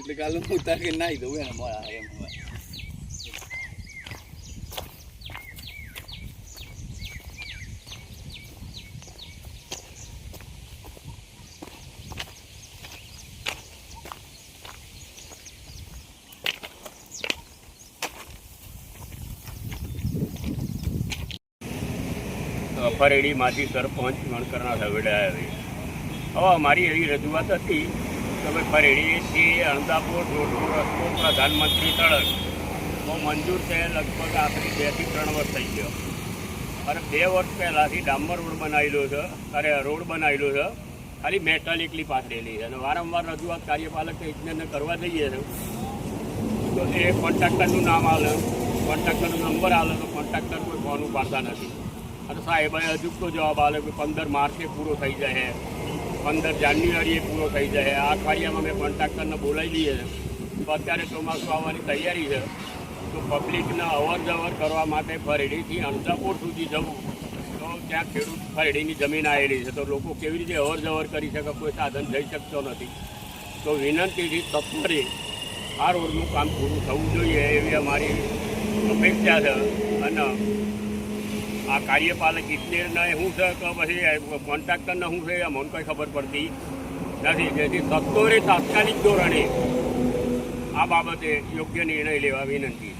એટલે કાલે હું ઉતાર કે નાહી દઉં એને મોડા એમ ફરેડીમાંથી સરપંચ વણકરના સવેડા આવી. હવે અમારી એવી રજૂઆત હતી કે ભાઈ ફરેડીથી અણદાપુર રોડનો રસ્તો પ્રધાનમંત્રી સડક તો મંજૂર છે. લગભગ આખરી 2 થી 3 વર્ષ થઈ ગયો અને 2 વર્ષ પહેલાંથી ડામર રોડ બનાવેલો છે. રોડ બનાવેલો છે, ખાલી મેટલ એકલી પાથરેલી છે. અને વારંવાર રજૂઆત કાર્યપાલક ઇજનેરને કરવા જઈએ છે તો એ કોન્ટ્રાક્ટરનું નામ આવે, કોન્ટ્રાક્ટરનો નંબર આવે તો કોન્ટ્રાક્ટર કોઈ ફોન ઉપાડતા નથી. અને સાહેબે અજુકતો જવાબ આવે કે 15 માર્ચે પૂરો થઈ જાય, 15 જાન્યુઆરીએ પૂરો થઈ જાય. આ અઠવાડિયામાં મેં કોન્ટ્રાક્ટરને બોલાવી દઈએ છે તો અત્યારે ચોમાસું આવવાની તૈયારી છે. તો પબ્લિકને અવર જવર કરવા માટે ફરેડીથી અણદાપુર સુધી જવું તો ત્યાં ખેડૂત ફરેડીની જમીન આવેલી છે તો લોકો કેવી રીતે અવર જવર કરી શકે, કોઈ સાધન જઈ શકતો નથી. તો વિનંતીથી તત્પરે આ રોડનું કામ પૂરું થવું જોઈએ એવી અમારી અપેક્ષા છે. અને આ કાર્યપાલક ઇજનેરને શું છે કે પછી કોન્ટ્રાક્ટરને શું છે એ મને કંઈ ખબર પડતી નથી. જેથી સત્વરે તાત્કાલિક ધોરણે આ બાબતે યોગ્ય નિર્ણય લેવા વિનંતી.